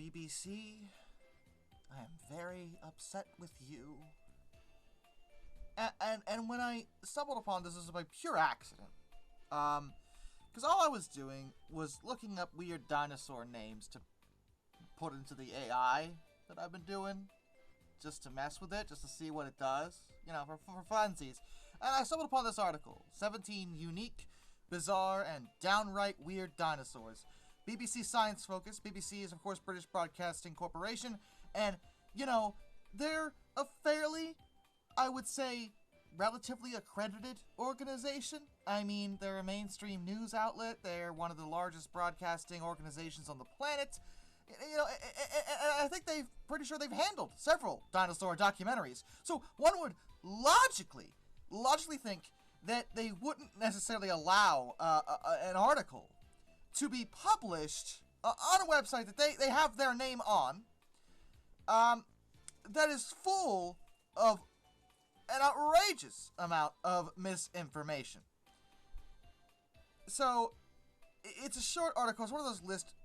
BBC, I am very upset with you. And when I stumbled upon this was by pure accident. Because all I was doing was looking up weird dinosaur names to put into the AI that I've been doing. Just to mess with it, just to see what it does. You know, for funsies. And I stumbled upon this article. 17 unique, bizarre, and downright weird dinosaurs. BBC Science Focus. BBC is, of course, British Broadcasting Corporation. And, you know, they're a fairly, I would say, relatively accredited organization. I mean, they're a mainstream news outlet. They're one of the largest broadcasting organizations on the planet. You know, I think pretty sure they've handled several dinosaur documentaries. So one would logically think that they wouldn't necessarily allow an article to be published on a website that they have their name on, that is full of an outrageous amount of misinformation. So, it's a short article. It's one of those list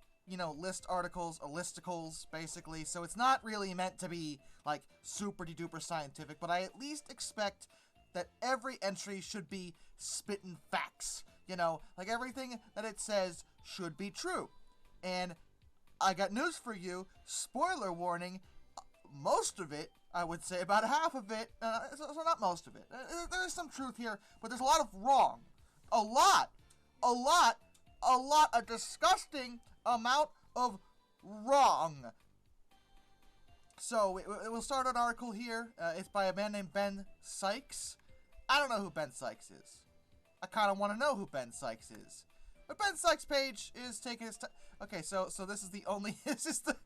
articles, listicles, basically. So it's not really meant to be, like, super-duper scientific, but I at least expect that every entry should be spittin' facts. You know, like everything that it says should be true. And I got news for you. Spoiler warning. Most of it, I would say about half of it, so not most of it. There is some truth here, but there's a lot of wrong. A disgusting amount of wrong. So, we'll start an article here. It's by a man named Ben Sykes. I don't know who Ben Sykes is. I kind of want to know who Ben Sykes is. But Ben Sykes' page is taking his time. Okay, so this is the only... This is the...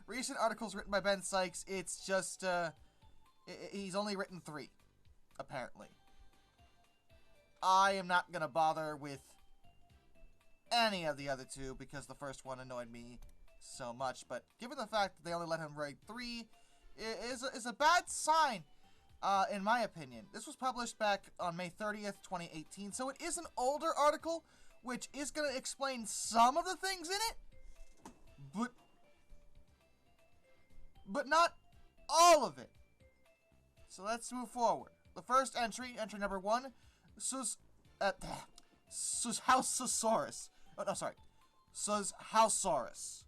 recent articles written by Ben Sykes. It's just, he's only written 3, apparently. I am not going to bother with any of the other 2, because the first one annoyed me so much. But given the fact that they only let him write 3, is a bad sign, in my opinion. This was published back on May 30th, 2018, so it is an older article, which is going to explain some of the things in it, but not all of it. So let's move forward. The first entry number 1, Suzhousaurus. Oh, no, sorry. Suzhousaurus.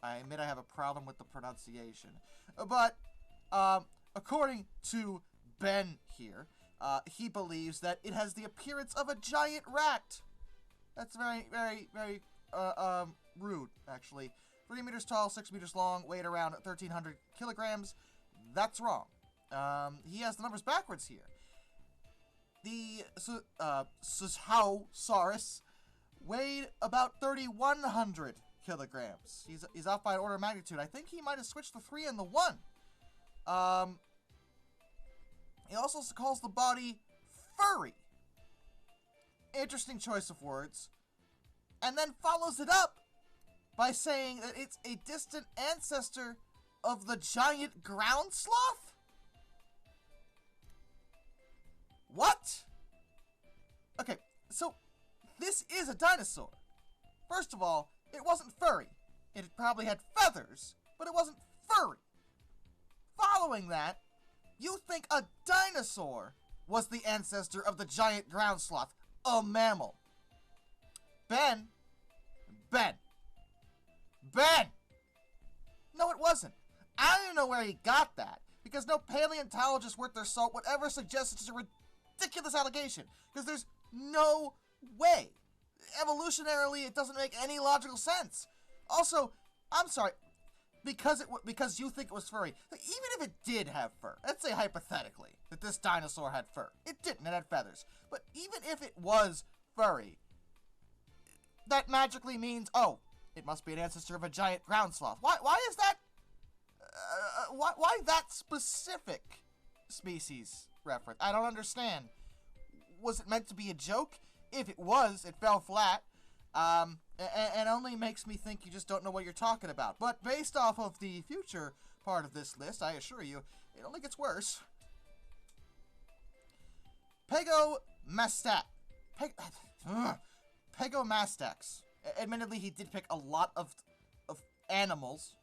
I admit I have a problem with the pronunciation. But, according to Ben here, he believes that it has the appearance of a giant rat. That's very, very, very, rude, actually. 3 meters tall, 6 meters long, weighed around 1,300 kilograms. That's wrong. He has the numbers backwards here. The Suzhousaurus weighed about 3,100 kilograms. He's off by an order of magnitude. I think he might have switched the 3 and the 1. He also calls the body furry. Interesting choice of words. And then follows it up by saying that it's a distant ancestor of the giant ground sloth? What? Okay, so this is a dinosaur. First of all, it wasn't furry. It probably had feathers, but it wasn't furry. Following that, you think a dinosaur was the ancestor of the giant ground sloth, a mammal. Ben! No, it wasn't. I don't know where he got that, because no paleontologist worth their salt would ever suggest such a ridiculous allegation, because there's no way. Evolutionarily, it doesn't make any logical sense. Also, I'm sorry, because you think it was furry, even if it did have fur, let's say hypothetically that this dinosaur had fur. It didn't, it had feathers. But even if it was furry, that magically means, oh, it must be an ancestor of a giant ground sloth. Why is that? Why that specific species reference? I don't understand. Was it meant to be a joke? If it was, it fell flat. And only makes me think you just don't know what you're talking about. But based off of the future part of this list, I assure you, it only gets worse. Pegomastax. Pegomastax. Admittedly, he did pick a lot of animals.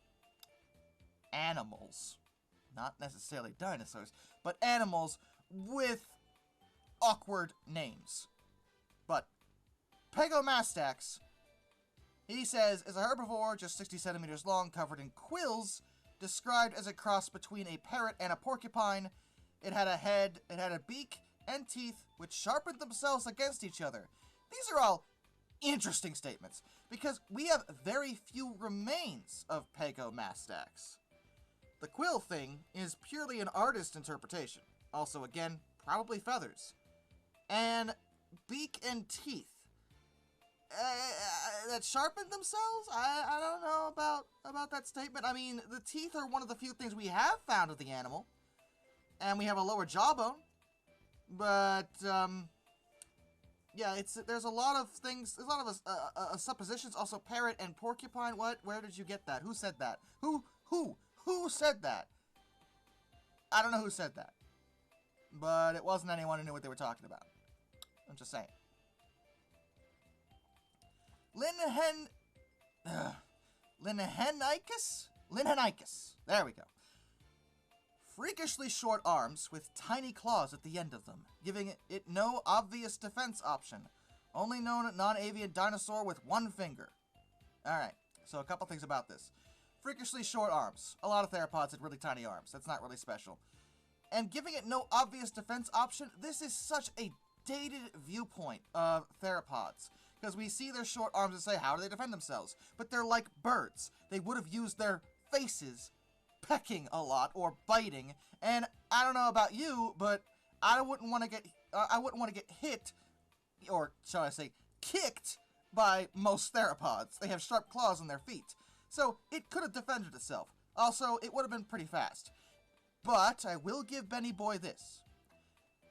Animals. Not necessarily dinosaurs, but animals with awkward names. But Pegomastax, he says, is a herbivore just 60 centimeters long, covered in quills, described as a cross between a parrot and a porcupine. It had a head, it had a beak, and teeth, which sharpened themselves against each other. These are all interesting statements, because we have very few remains of Pegomastax. The quill thing is purely an artist's interpretation. Also, again, probably feathers. And beak and teeth. That sharpened themselves? I don't know about that statement. I mean, the teeth are one of the few things we have found of the animal. And we have a lower jawbone. But, yeah, there's a lot of things, there's a lot of suppositions. Also, parrot and porcupine. What? Where did you get that? Who said that? Who said that? I don't know who said that. But it wasn't anyone who knew what they were talking about. I'm just saying. Linhenykus. There we go. Freakishly short arms with tiny claws at the end of them, giving it no obvious defense option. Only known non-avian dinosaur with one finger. Alright, so a couple things about this. Freakishly short arms. A lot of theropods had really tiny arms. That's not really special. And giving it no obvious defense option, this is such a dated viewpoint of theropods. Because we see their short arms and say, how do they defend themselves? But they're like birds. They would have used their faces pecking a lot or biting. And I don't know about you, but I wouldn't want to get hit, or shall I say, kicked by most theropods. They have sharp claws on their feet. So it could have defended itself. Also, it would have been pretty fast. But I will give Benny Boy this.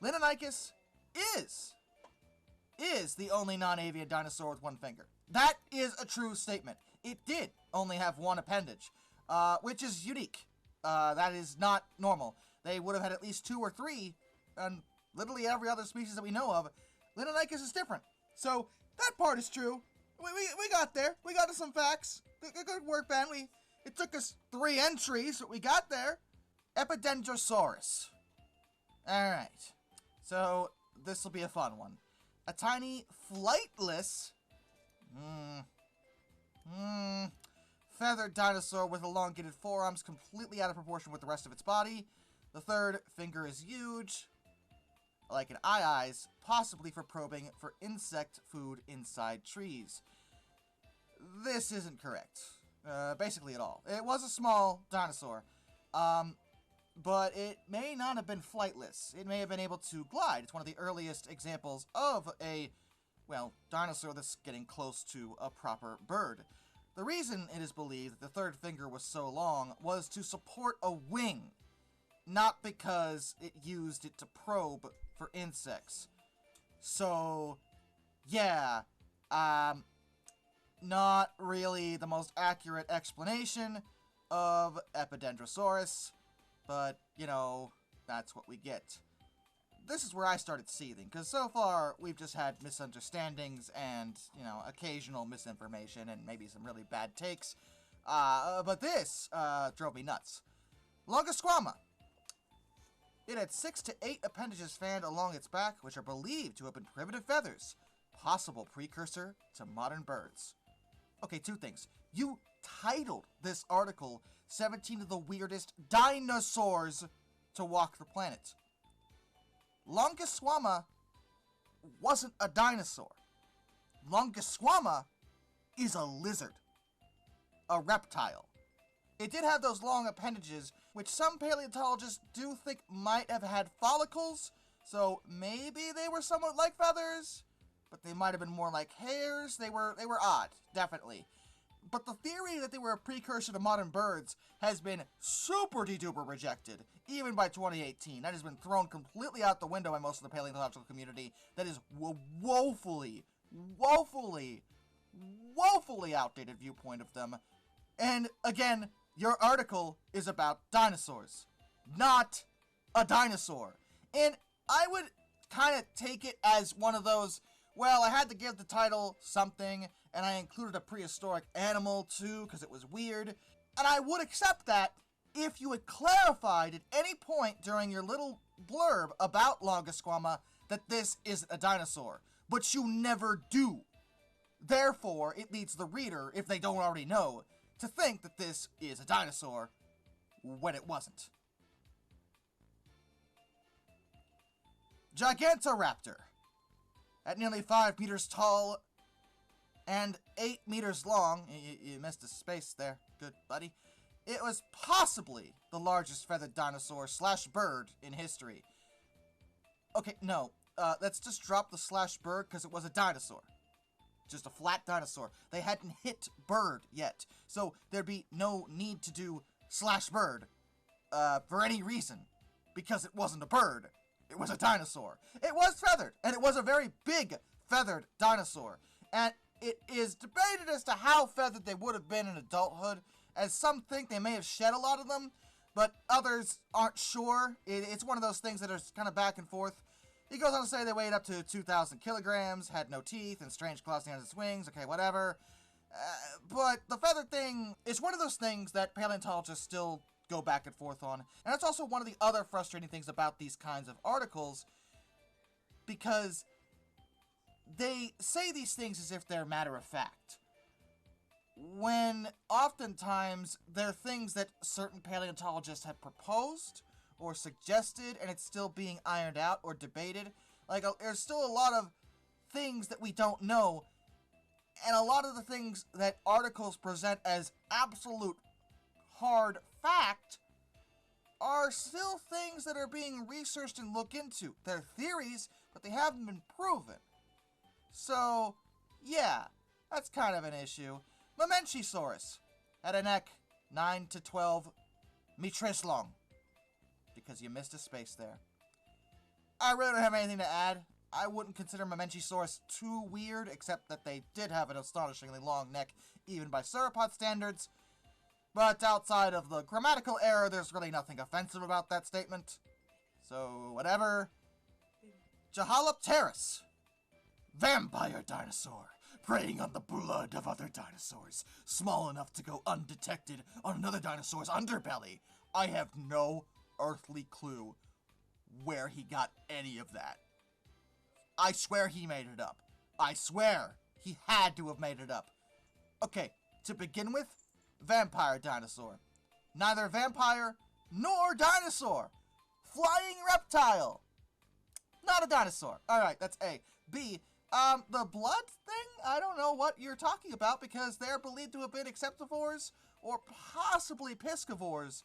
Linhenykus is the only non-avian dinosaur with one finger. That is a true statement. It did only have one appendage, which is unique. That is not normal. They would have had at least 2 or 3, and literally every other species that we know of. Linhenykus is different. So that part is true. We got there. We got to some facts. Good work, Ben. It took us 3 entries, but we got there. Epidendrosaurus. Alright. So, this will be a fun one. A tiny, flightless, feathered dinosaur with elongated forearms completely out of proportion with the rest of its body. The third finger is huge, like an eyes, possibly for probing for insect food inside trees. This isn't correct, basically at all. It was a small dinosaur, but it may not have been flightless. It may have been able to glide. It's one of the earliest examples of a, well, dinosaur that's getting close to a proper bird. The reason it is believed that the third finger was so long was to support a wing, not because it used it to probe for insects. So, yeah, not really the most accurate explanation of Epidendrosaurus, but, you know, that's what we get. This is where I started seething, because so far we've just had misunderstandings and, you know, occasional misinformation and maybe some really bad takes. But this drove me nuts. Longisquama. It had 6 to 8 appendages found along its back, which are believed to have been primitive feathers. Possible precursor to modern birds. Okay, 2 things. You titled this article 17 of the weirdest dinosaurs to walk the planet. Longisquama wasn't a dinosaur. Longisquama is a lizard. A reptile. It did have those long appendages, which some paleontologists do think might have had follicles, so maybe they were somewhat like feathers, but they might have been more like hairs. They were odd, definitely. But the theory that they were a precursor to modern birds has been super de-duper rejected, even by 2018. That has been thrown completely out the window by most of the paleontological community. That is woefully outdated viewpoint of them. And, again, your article is about dinosaurs, not a dinosaur. And I would kind of take it as one of those, Well, I had to give the title something, and I included a prehistoric animal, too, because it was weird. And I would accept that if you had clarified at any point during your little blurb about Longisquama that this isn't a dinosaur. But you never do. Therefore, it leads the reader, if they don't already know, to think that this is a dinosaur, when it wasn't. Gigantoraptor. At nearly 5 meters tall and 8 meters long, you missed a space there, good buddy. It was possibly the largest feathered dinosaur / bird in history. Okay, no, let's just drop the / bird because it was a dinosaur. Just a flat dinosaur. They hadn't hit bird yet, so there'd be no need to do / bird for any reason, because it wasn't a bird. It was a dinosaur. It was feathered, and it was a very big feathered dinosaur. And it is debated as to how feathered they would have been in adulthood, as some think they may have shed a lot of them, but others aren't sure. It's one of those things that are kind of back and forth. He goes on to say they weighed up to 2,000 kilograms, had no teeth, and strange claws on its wings. Okay, whatever. But the feathered thing is one of those things that paleontologists still go back and forth on. And that's also one of the other frustrating things about these kinds of articles, because they say these things as if they're matter of fact, when oftentimes they're things that certain paleontologists have proposed or suggested, and it's still being ironed out or debated. Like, there's still a lot of things that we don't know, and a lot of the things that articles present as absolute hard fact are still things that are being researched and looked into. They're theories, but they haven't been proven. So, yeah, that's kind of an issue. Mamenchisaurus had a neck 9 to 12 meters long, because you missed a space there. I really don't have anything to add. I wouldn't consider Mamenchisaurus too weird, except that they did have an astonishingly long neck, even by theropod standards. But outside of the grammatical error, there's really nothing offensive about that statement. So, whatever. Jeholopterus. Vampire dinosaur, preying on the blood of other dinosaurs, small enough to go undetected on another dinosaur's underbelly. I have no earthly clue where he got any of that. I swear he made it up. I swear he had to have made it up. Okay, to begin with, vampire dinosaur. Neither vampire nor dinosaur. Flying reptile. Not a dinosaur. Alright, that's A. B, the blood thing? I don't know what you're talking about, because they're believed to have been insectivores or possibly piscivores.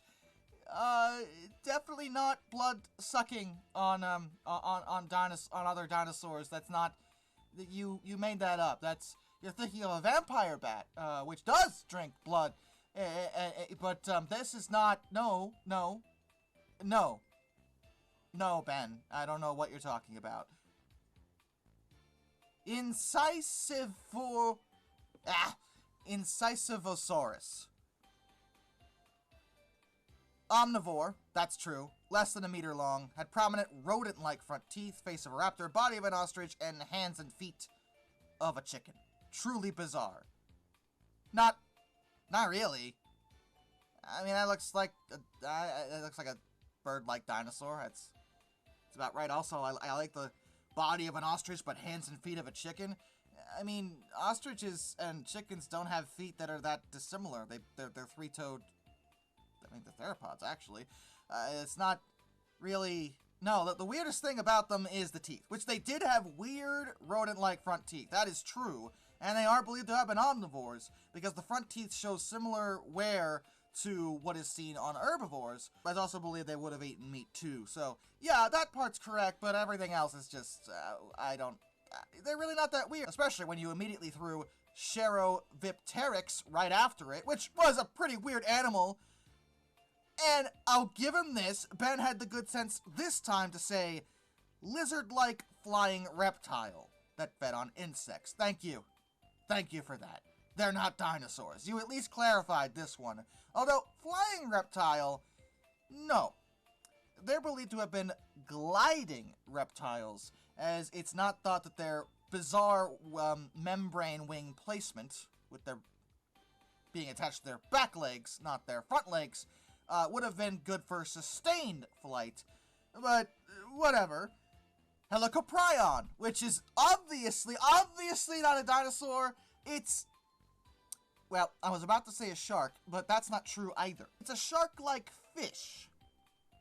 Definitely not blood sucking on other dinosaurs. That's not, you made that up. You're thinking of a vampire bat, which does drink blood. But this is not, no, Ben. I don't know what you're talking about. Incisivosaurus. Omnivore, that's true. Less than a meter long. Had prominent rodent-like front teeth, face of a raptor, body of an ostrich, and hands and feet of a chicken. Truly bizarre. Not really. I mean, that looks like a bird-like dinosaur. It's about right. Also, I like the body of an ostrich, but hands and feet of a chicken. I mean, ostriches and chickens don't have feet that are that dissimilar. They're three-toed. I mean, the theropods, actually. It's not really... No, the weirdest thing about them is the teeth, which they did have weird rodent-like front teeth. That is true. And they are believed to have been omnivores, because the front teeth show similar wear to what is seen on herbivores. But it's also believed they would have eaten meat, too. So, yeah, that part's correct, but everything else is just... they're really not that weird, especially when you immediately threw Sharovipteryx right after it, which was a pretty weird animal. And I'll give him this, Ben had the good sense this time to say, lizard-like flying reptile that fed on insects. Thank you. Thank you for that. They're not dinosaurs. You at least clarified this one. Although, flying reptile, no. They're believed to have been gliding reptiles, as it's not thought that they're bizarre membrane wing placement, with their being attached to their back legs, not their front legs, would have been good for sustained flight. But whatever. Helicoprion, which is obviously not a dinosaur. It's, well, I was about to say a shark, but that's not true either. It's a shark-like fish.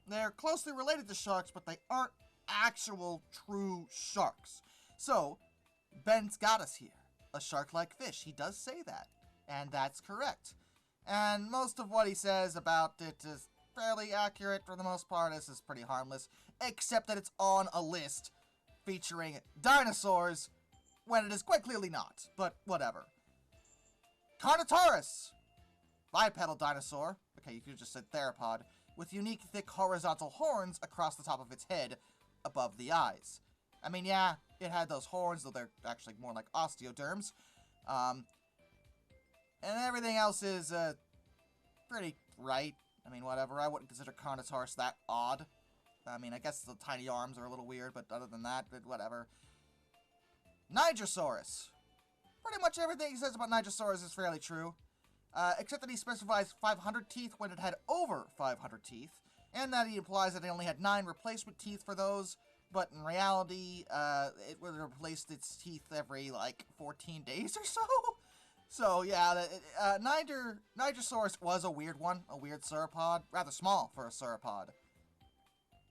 They're closely related to sharks, but they aren't actual true sharks. So, Ben's got us here. A shark-like fish. He does say that. And that's correct. And most of what he says about it is fairly accurate for the most part. This is pretty harmless. Except that it's on a list featuring dinosaurs when it is quite clearly not. But whatever. Carnotaurus. Bipedal dinosaur. Okay, you could have just said theropod. With unique thick horizontal horns across the top of its head above the eyes. I mean, yeah, it had those horns, though they're actually more like osteoderms. And everything else is, pretty right. I mean, whatever. I wouldn't consider Carnotaurus that odd. I mean, I guess the tiny arms are a little weird, but other than that, whatever. Nigersaurus. Pretty much everything he says about Nigersaurus is fairly true. Except that he specifies 500 teeth when it had over 500 teeth. And that he implies that it only had 9 replacement teeth for those. But in reality, it would have replaced its teeth every, like, 14 days or so. So, yeah, Nigersaurus was a weird one, a weird sauropod, rather small for a sauropod.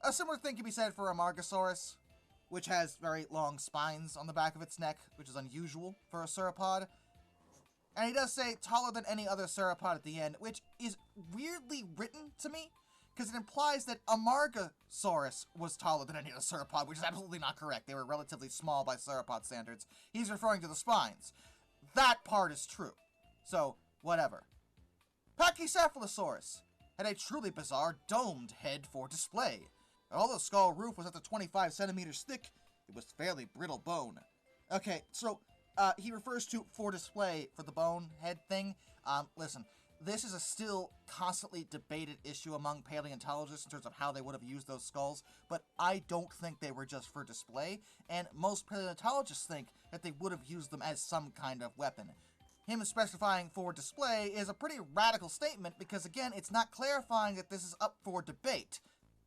A similar thing can be said for Amargasaurus, which has very long spines on the back of its neck, which is unusual for a sauropod. And he does say taller than any other sauropod at the end, which is weirdly written to me, because it implies that Amargasaurus was taller than any other sauropod, which is absolutely not correct. They were relatively small by sauropod standards. He's referring to the spines. That part is true. So, whatever. Pachycephalosaurus had a truly bizarre domed head for display. Although the skull roof was up to 25 centimeters thick, it was fairly brittle bone. Okay, so, he refers to for display for the bone head thing. Listen, this is a still constantly debated issue among paleontologists in terms of how they would have used those skulls, but I don't think they were just for display, and most paleontologists think that they would have used them as some kind of weapon. Him specifying for display is a pretty radical statement because, again, it's not clarifying that this is up for debate.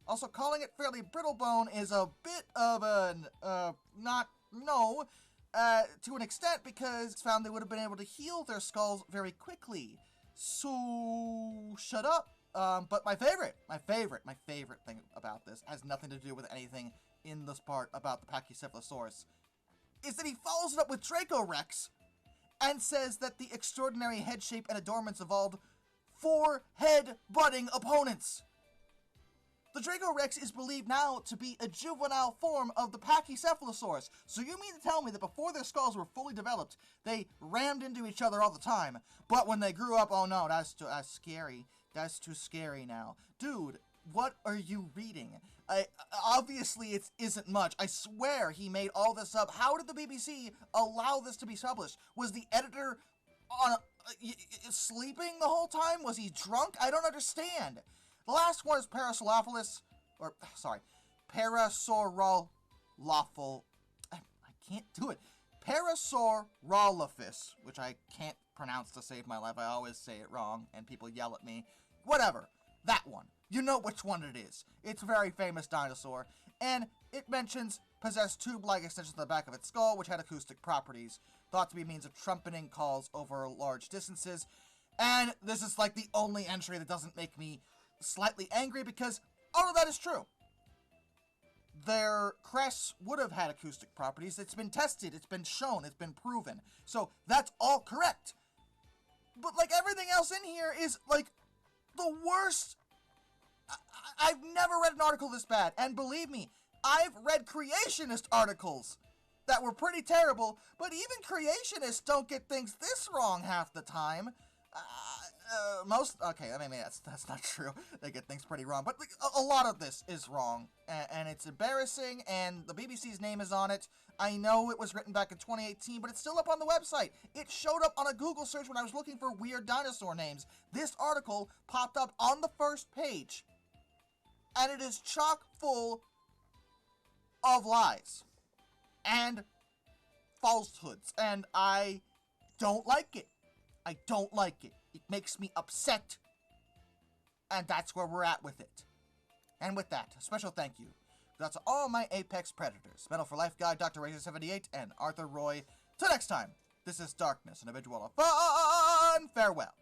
Also, calling it fairly brittle bone is a bit of an, to an extent, because it's found they would have been able to heal their skulls very quickly. So, shut up. But my favorite thing about this has nothing to do with anything in this part about the Pachycephalosaurus, is that he follows it up with Dracorex and says that the extraordinary head shape and adornments evolved for head-butting opponents. The Dracorex is believed now to be a juvenile form of the Pachycephalosaurus. So you mean to tell me that before their skulls were fully developed, they rammed into each other all the time, but when they grew up, oh no, that's scary. That's too scary now. Dude, what are you reading? Obviously, it isn't much. I swear he made all this up. How did the BBC allow this to be published? Was the editor sleeping the whole time? Was he drunk? I don't understand. The last one is Parasaurolophus, Parasaurolophus. I can't do it. Parasaurolophus, which I can't pronounce to save my life. I always say it wrong, and people yell at me. Whatever. That one. You know which one it is. It's a very famous dinosaur, and it mentions possessed tube-like extensions on the back of its skull, which had acoustic properties, thought to be a means of trumpeting calls over large distances. And this is like the only entry that doesn't make me slightly angry, because all of that is true. Their crests would have had acoustic properties. It's been tested, it's been shown, it's been proven. So that's all correct. But like everything else in here is like the worst. I've never read an article this bad, and believe me, I've read creationist articles that were pretty terrible, but even creationists don't get things this wrong half the time. Okay, I mean, that's not true. They get things pretty wrong, but like, a lot of this is wrong, and it's embarrassing, and the BBC's name is on it. I know it was written back in 2018, but it's still up on the website. It showed up on a Google search when I was looking for weird dinosaur names. This article popped up on the first page, and it is chock full of lies. And falsehoods, and I don't like it. I don't like it. It makes me upset. And that's where we're at with it. And with that, a special thank you. That's all my Apex Predators. Metal for Life Guy, Dr. Razor78, and Arthur Roy. Till next time, this is Darkness, an individual of fun. Farewell.